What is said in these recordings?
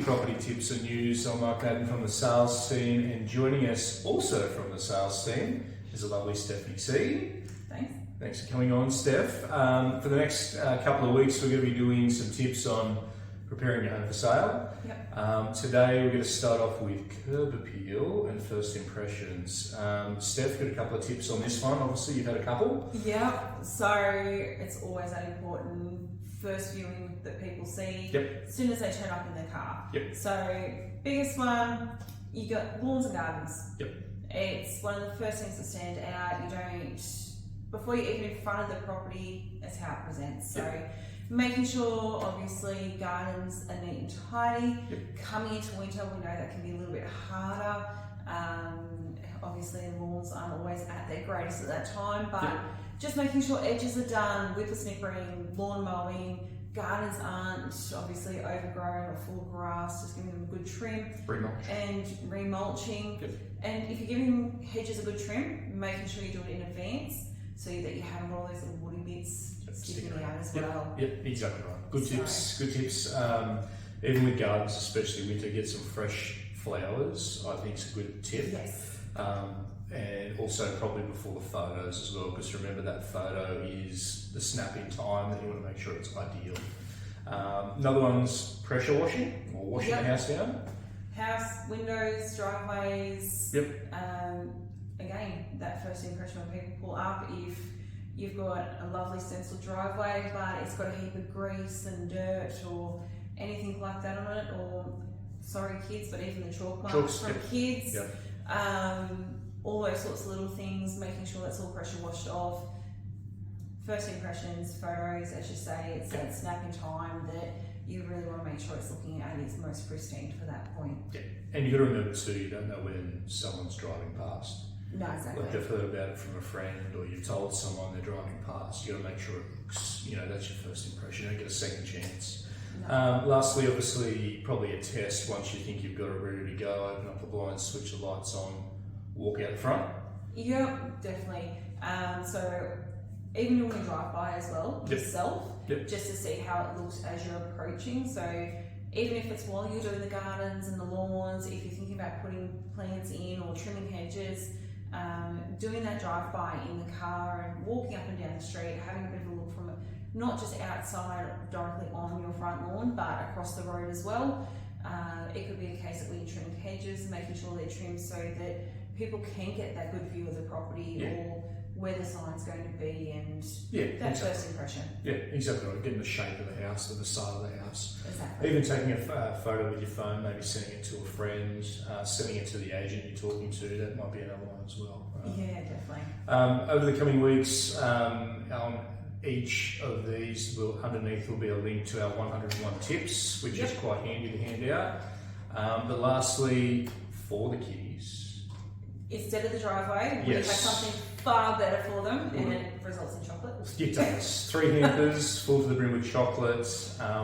weekly property tips and news. I'm Mark Madden from the sales team, and joining us also from the sales team is the lovely Stephanie C. Thanks for coming on, Steph. For the next couple of weeks, we're going to be doing some tips on preparing your home for sale. Yep. Today, we're going to start off with curb appeal and first impressions. Steph, got a couple of tips on this one. Obviously, you've had a couple. Yeah, so it's always that important first viewing that people see as soon as they turn up in their car. Yep. So, biggest one, you got lawns and gardens. Yep. It's one of the first things that stand out. You don't, before you're even in front of the property, that's how it presents. So, making sure, obviously, gardens are neat and tidy. Coming into winter, we know that can be a little bit harder. Obviously, lawns aren't always at their greatest at that time, but just making sure edges are done, whippersnippering, lawn mowing. Gardens aren't obviously overgrown or full of grass, just giving them a good trim. And remulching. And if you're giving hedges a good trim, making sure you do it in advance so that you have all those little woody bits sticking out as well. Yep, exactly right. Good tips. Even with gardens, especially winter, get some fresh flowers. I think it's a good tip. Yes. And also probably before the photos as well, because remember that photo is the snap in time that you want to make sure it's ideal. Another one's pressure washing or washing the house down. House, windows, driveways. Again, that first impression when people pull up, if you've got a lovely stenciled driveway but it's got a heap of grease and dirt or anything like that on it, or sorry kids, but even the chalk marks from kids. All those sorts of little things, making sure that's all pressure washed off. First impressions, photos, as you say, it's that snap in time that you really want to make sure it's looking at its most pristine for that point. And you've got to remember too, you don't know when someone's driving past. No, exactly. Like they've heard about it from a friend, or you've told someone they're driving past. You've got to make sure it looks, that's your first impression. You don't get a second chance. No. Lastly, obviously, probably a test. Once you think you've got it ready to go, open up the blinds, switch the lights on, walk out front. Yeah, definitely. So even doing a drive-by as well, yourself, just to see how it looks as you're approaching. So even if it's while you're doing the gardens and the lawns, if you're thinking about putting plants in or trimming hedges, doing that drive-by in the car and walking up and down the street, having a bit of a look from it, not just outside directly on your front lawn, but across the road as well. It could be a case that when you're trimming hedges, making sure they're trimmed so that people can get that good view of the property or where the sign's going to be, and that first impression. Yeah, exactly right. Getting the shape of the house, the facade of the house. Exactly. Even taking a photo with your phone, maybe sending it to a friend, sending it to the agent you're talking to, that might be another one as well. Yeah, definitely. Over the coming weeks, on each of these, underneath will be a link to our 101 tips, which is quite handy to hand out. But lastly, for the kiddies, instead of the driveway, we have something far better for them, and it results in chocolate. It does. 3 hampers full to the brim with chocolate.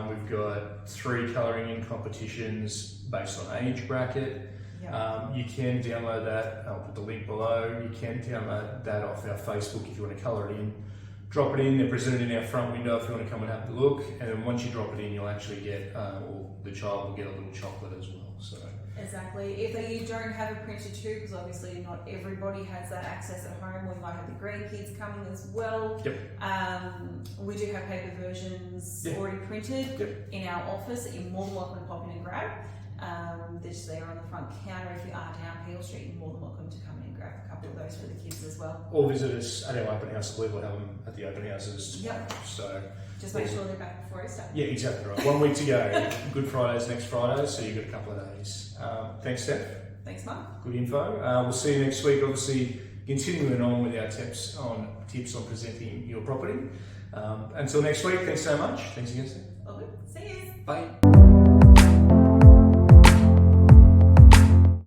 We've got 3 colouring in competitions based on age bracket. You can download that. I'll put the link below. You can download that off our Facebook if you want to colour it in. Drop it in. They're presented in our front window if you want to come and have a look. And then once you drop it in, you'll actually get, or the child will get a little chocolate as well. So. Exactly. If you don't have a printed tube, because obviously not everybody has that access at home, we might have the grandkids coming as well. We do have paper versions already printed in our office that you're more than welcome to pop in and grab. They're just there on the front counter. If you are down Peel Street, you're more than welcome to come in and grab a couple of those for the kids as well. Or visit us at our open house. I believe we'll have them at the open houses tomorrow. So just make sure they're back before Easter. Yeah, exactly right. 1 week to go. Good Friday's next Friday, so you've got a couple of days. Thanks, Steph. Thanks, Mark. Good info. We'll see you next week. Obviously, continuing on with our tips on presenting your property. Until next week, thanks so much. Thanks again, Steph. All good. See you. Bye.